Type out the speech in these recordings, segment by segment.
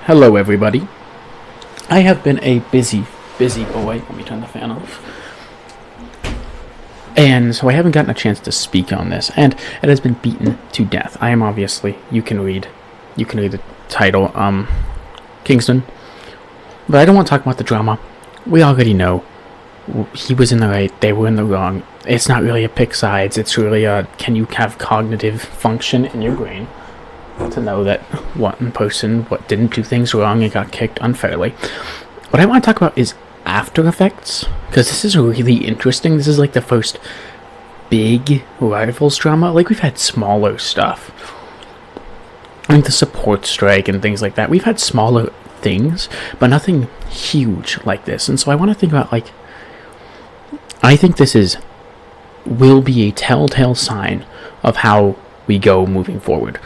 Hello, everybody. I have been a busy boy. Let me turn the fan off. And so I haven't gotten a chance to speak on this, and it has been beaten to death. I am obviously, you can read the title, Kingston. But I don't want to talk about the drama. We already know. He was in the right, they were in the wrong. It's not really a pick sides, it's really a, can you have cognitive function in your brain to know that one person didn't do things wrong and got kicked unfairly. What I want to talk about is after effects, because this is really interesting. This is like the first big rivals drama. Like, we've had smaller stuff, like the support strike and things like that. We've had smaller things, but nothing huge like this. And so I want to think about, like, I think this will be a telltale sign of how we go moving forward.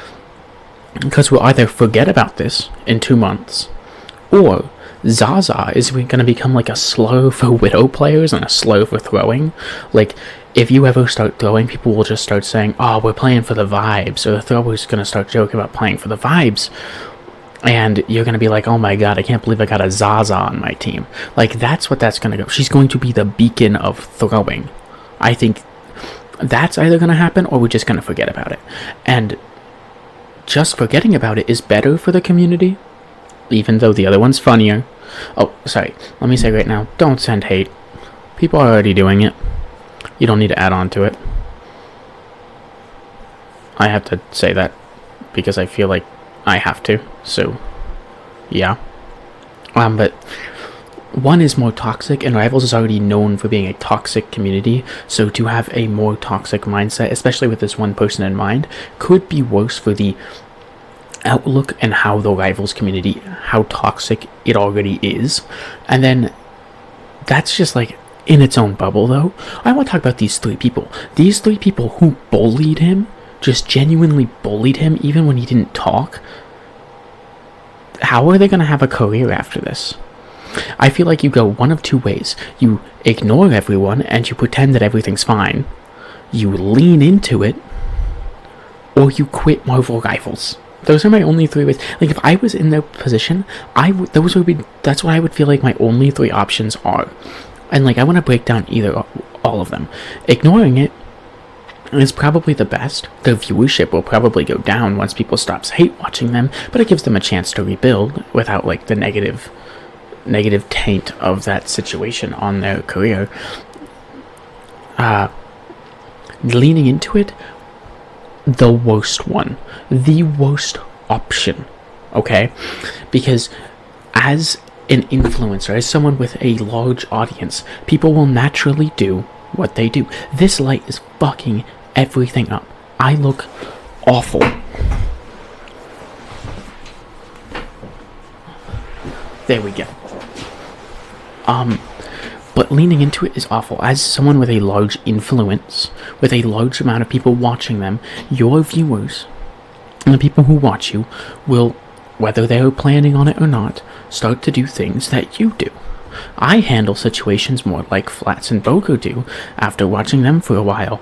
Because we'll either forget about this in 2 months, or Zaza is going to become like a slow for Widow players and a slow for throwing. Like, if you ever start throwing, people will just start saying, oh, we're playing for the vibes, or the thrower's going to start joking about playing for the vibes. And you're going to be like, oh my god, I can't believe I got a Zaza on my team. Like, that's what that's going to go. She's going to be the beacon of throwing. I think that's either going to happen, or we're just going to forget about it. And just forgetting about it is better for the community, even though the other one's funnier. Oh, sorry. Let me say right now, don't send hate. People are already doing it. You don't need to add on to it. I have to say that because I feel like I have to. So, yeah. But one is more toxic, and Rivals is already known for being a toxic community, so to have a more toxic mindset, especially with this one person in mind, could be worse for the outlook and how the Rivals community, how toxic it already is. And then that's just like in its own bubble, though. I want to talk about these three people. These three people who bullied him, just genuinely bullied him, even when he didn't talk. How are they going to have a career after this? I feel like you go one of two ways. You ignore everyone and you pretend that everything's fine. You lean into it, or you quit Marvel Rivals. Those are my only three ways. Like, if I was in their position, that's what I would feel like my only three options are. And like, I want to break down all of them. Ignoring it is probably the best. Their viewership will probably go down once people stops hate watching them, but it gives them a chance to rebuild without like the negative taint of that situation on their career. Leaning into it, the worst one, the worst option, okay? Because as an influencer, as someone with a large audience, people will naturally do what they do. This light is fucking everything up. I look awful. There we go. But leaning into it is awful. As someone with a large influence, with a large amount of people watching them, your viewers and the people who watch you will, whether they're planning on it or not, start to do things that you do. I handle situations more like Flats and Bogo do after watching them for a while.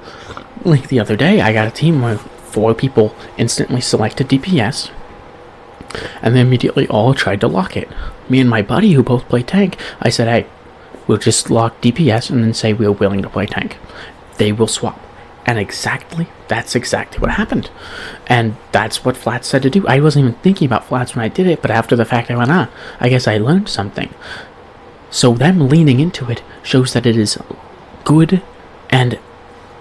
Like the other day, I got a team where 4 people instantly selected DPS, and they immediately all tried to lock it. Me and my buddy, who both play tank, I said, hey, we'll just lock DPS and then say we're willing to play tank. They will swap. And that's exactly what happened. And that's what Flats said to do. I wasn't even thinking about Flats when I did it, but after the fact I went, I guess I learned something. So them leaning into it shows that it is good and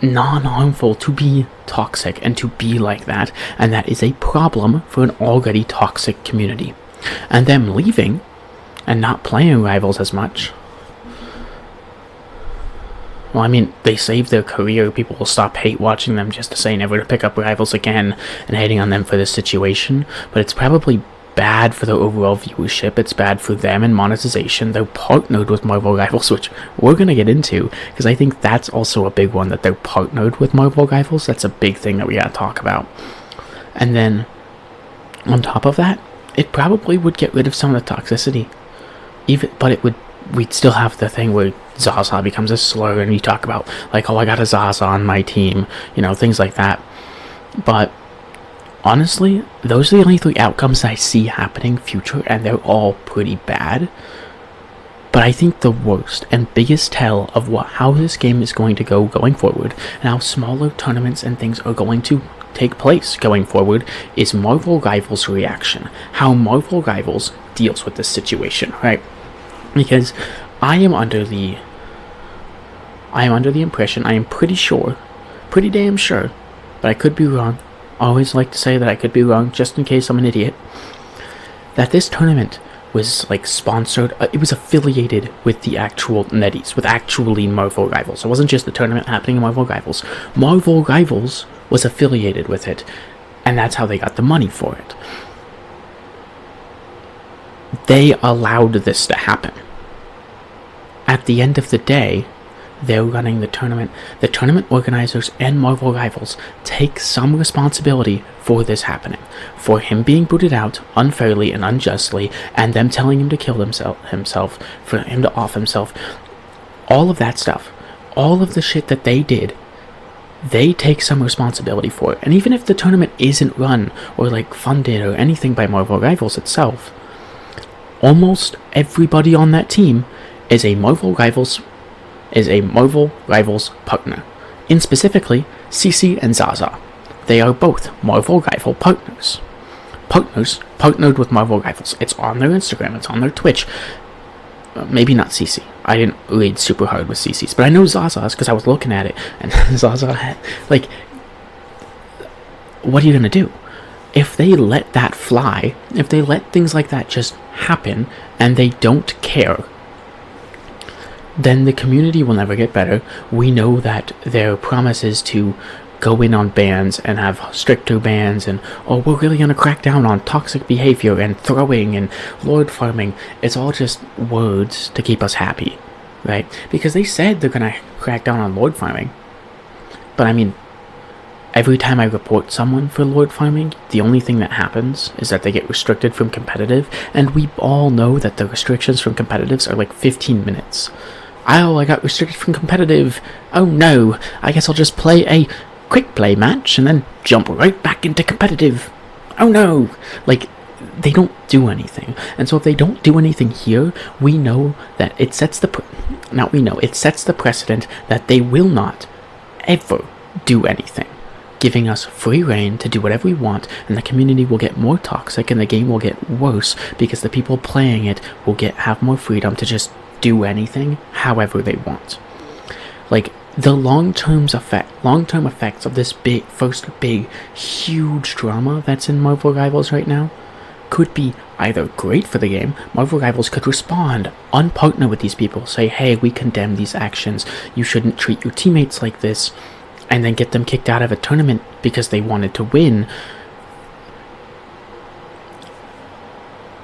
non-harmful to be toxic and to be like that, and that is a problem for an already toxic community. And them leaving and not playing Rivals as much, well, I mean, they saved their career. People will stop hate watching them just to say never to pick up Rivals again and hating on them for this situation. But it's probably bad for their overall viewership. It's bad for them in monetization. They're partnered with Marvel Rivals, which we're going to get into, because I think that's also a big one, that they're partnered with Marvel Rivals. That's a big thing that we got to talk about. And then, on top of that, it probably would get rid of some of the toxicity. But we'd still have the thing where Zaza becomes a slur, and you talk about, like, oh, I got a Zaza on my team, things like that. But honestly, those are the only three outcomes I see happening future, and they're all pretty bad. But I think the worst and biggest tell of how this game is going to go going forward, and how smaller tournaments and things are going to take place going forward, is Marvel Rivals' reaction. How Marvel Rivals deals with this situation, right? Because I am under the impression, I am pretty damn sure, but I could be wrong. I always like to say that I could be wrong, just in case I'm an idiot, that this tournament was like sponsored, it was affiliated with the actual Netties, with actually Marvel Rivals. It wasn't just the tournament happening in Marvel Rivals. Marvel Rivals was affiliated with it, and that's how they got the money for it. They allowed this to happen. At the end of the day, they're running the tournament. The tournament organizers and Marvel Rivals take some responsibility for this happening. For him being booted out unfairly and unjustly, and them telling him to kill himself, for him to off himself. All of that stuff. All of the shit that they did, they take some responsibility for it. And even if the tournament isn't run or like funded or anything by Marvel Rivals itself, almost everybody on that team is a Marvel Rivals partner. In specifically, CC and Zaza. They are both Marvel Rival partners. Partnered with Marvel Rivals. It's on their Instagram, it's on their Twitch. Maybe not CC. I didn't read super hard with CC's, but I know Zaza's because I was looking at it, and Zaza had, like, what are you gonna do? If they let that fly, if they let things like that just happen, and they don't care, then the community will never get better. We know that their promise is to go in on bans and have stricter bans, and we're really going to crack down on toxic behavior and throwing and lord farming. It's all just words to keep us happy, right? Because they said they're going to crack down on lord farming. But I mean, every time I report someone for lord farming, the only thing that happens is that they get restricted from competitive, and we all know that the restrictions from competitives are like 15 minutes. I got restricted from competitive. Oh no, I guess I'll just play a quick play match and then jump right back into competitive. Oh no, like, they don't do anything. And so if they don't do anything here, we know that it sets the precedent that they will not ever do anything, giving us free reign to do whatever we want, and the community will get more toxic and the game will get worse because the people playing it will have more freedom to just do anything however they want. Like, the long-term effects of this first big, huge drama that's in Marvel Rivals right now could be either great for the game. Marvel Rivals could respond, unpartner with these people, say, hey, we condemn these actions, you shouldn't treat your teammates like this, and then get them kicked out of a tournament because they wanted to win.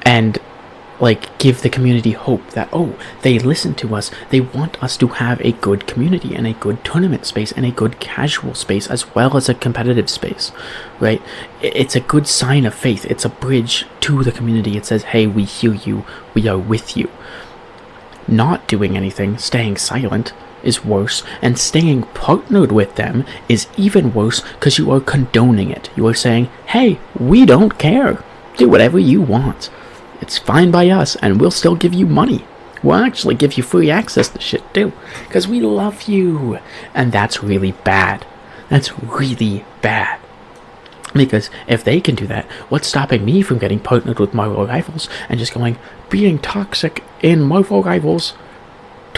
And like, give the community hope that, they listen to us, they want us to have a good community and a good tournament space and a good casual space as well as a competitive space, right? It's a good sign of faith. It's a bridge to the community. It says, hey, we hear you, we are with you. Not doing anything, staying silent, is worse, and staying partnered with them is even worse because you are condoning it. You are saying, hey, we don't care, do whatever you want. It's fine by us, and we'll still give you money. We'll actually give you free access to shit too, because we love you. And that's really bad. That's really bad. Because if they can do that, what's stopping me from getting partnered with Marvel Rivals and just being toxic in Marvel Rivals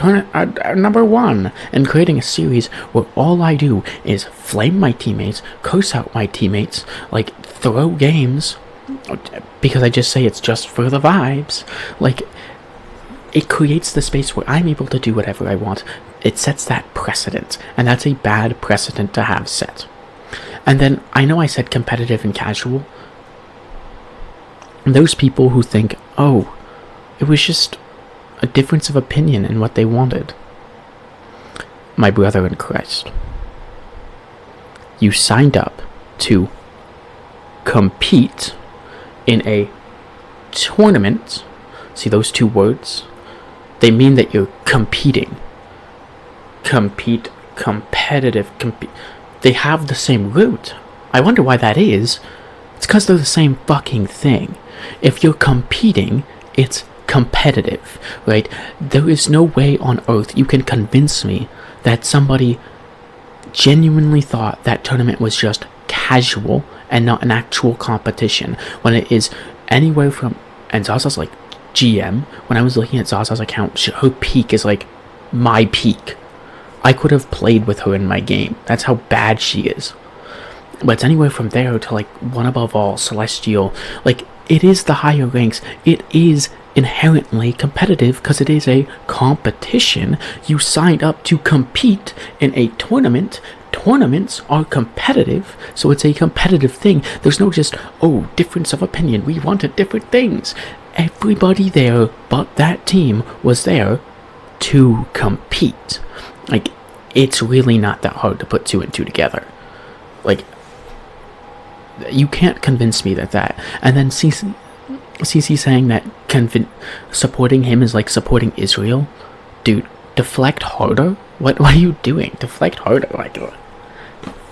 number 1, and creating a series where all I do is flame my teammates, curse out my teammates, like, throw games, because I just say it's just for the vibes. Like, it creates the space where I'm able to do whatever I want. It sets that precedent, and that's a bad precedent to have set. And then, I know I said competitive and casual. Those people who think, it was just a difference of opinion in what they wanted. My brother in Christ, you signed up to compete in a tournament. See those two words? They mean that you're competing. Competitive. They have the same root. I wonder why that is. It's because they're the same fucking thing. If you're competing, it's competitive, right? There is no way on earth you can convince me that somebody genuinely thought that tournament was just casual and not an actual competition, when it is anywhere from, and Zaza's like GM, when I was looking at Zaza's account, her peak is like my peak. I could have played with her in my game. That's how bad she is. But it's anywhere from there to like one above all, Celestial. Like, it is the higher ranks. It is inherently competitive because it is a competition. You signed up to compete in a tournament. Tournaments are competitive, so it's a competitive thing. There's no just, oh, difference of opinion, we wanted different things. Everybody there but that team was there to compete. Like, it's really not that hard to put 2 and 2 together. Like, you can't convince me that. And then CC saying that supporting him is like supporting Israel. Dude, deflect harder? What are you doing? Deflect harder. Like,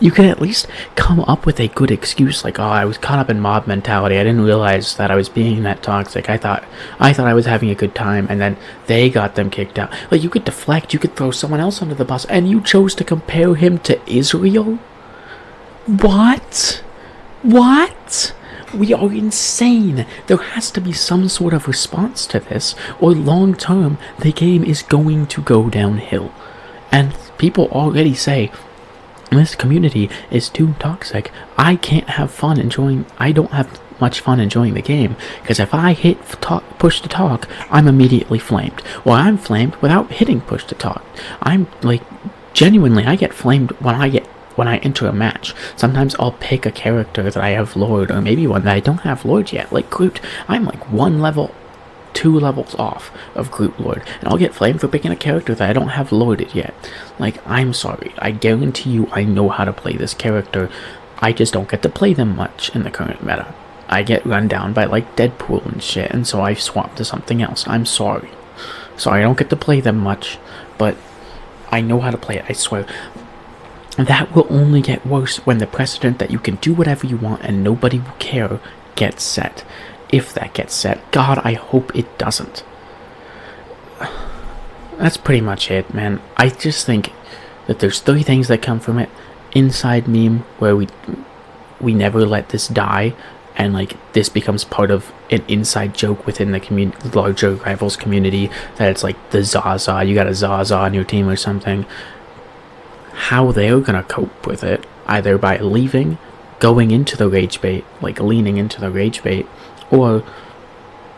you can at least come up with a good excuse, like, oh, I was caught up in mob mentality. I didn't realize that I was being that toxic. I thought I was having a good time, and then they got them kicked out. Like, you could deflect, you could throw someone else under the bus, and you chose to compare him to Israel? What? We are insane. There has to be some sort of response to this, or long term, the game is going to go downhill. And people already say, this community is too toxic. I can't have fun enjoying. I don't have much fun enjoying the game, because if I hit push to talk, I'm immediately flamed. Well, I'm flamed without hitting push to talk. I'm like, genuinely, I get flamed when I enter a match. Sometimes I'll pick a character that I have lured, or maybe one that I don't have lured yet. Like Groot, I'm like 2 levels off of Groot Lord, and I'll get flamed for picking a character that I don't have loaded yet. Like, I'm sorry, I guarantee you I know how to play this character. I just don't get to play them much in the current meta. I get run down by like Deadpool and shit, and so I swap to something else. I'm sorry. Sorry, I don't get to play them much, but I know how to play it, I swear. That will only get worse when the precedent that you can do whatever you want and nobody will care gets set. If that gets set, God, I hope it doesn't. That's pretty much it, man. I just think that there's 3 things that come from it. Inside meme, where we never let this die, and like this becomes part of an inside joke within the larger Rivals community, that it's like the Zaza, you got a Zaza on your team or something. How they're gonna cope with it, either by leaving, going into the rage bait, like leaning into the rage bait, or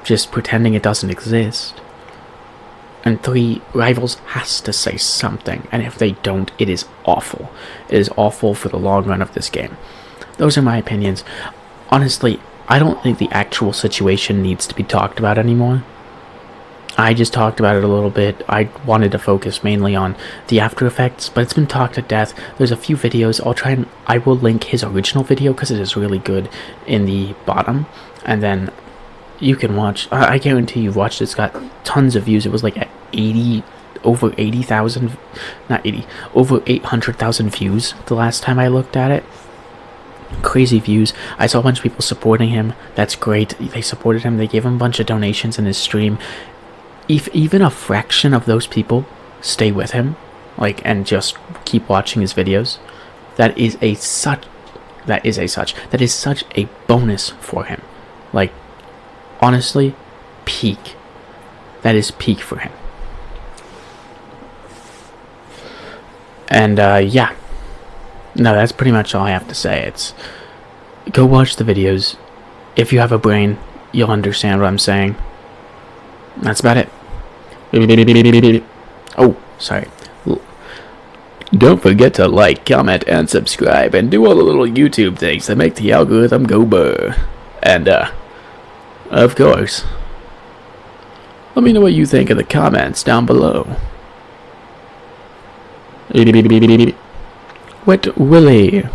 just pretending it doesn't exist. And 3, Rivals has to say something, and if they don't, it is awful. It is awful for the long run of this game. Those are my opinions. Honestly, I don't think the actual situation needs to be talked about anymore. I just talked about it a little bit. I wanted to focus mainly on the after effects, but it's been talked to death. There's a few videos. I will link his original video because it is really good in the bottom, and then you can watch. I guarantee you've watched it. It's got tons of views. It was like at over 80,000, not 80, over 800,000 views the last time I looked at it. Crazy views. I saw a bunch of people supporting him. That's great. They supported him. They gave him a bunch of donations in his stream. If even a fraction of those people stay with him, like, and just keep watching his videos, that is such a bonus for him. Like, honestly, peak. That is peak for him. And yeah, no, that's pretty much all I have to say. It's, go watch the videos. If you have a brain, you'll understand what I'm saying. That's about it. Oh, sorry. Don't forget to like, comment, and subscribe, and do all the little YouTube things that make the algorithm go burr. And, of course, let me know what you think in the comments down below. Wet Willy.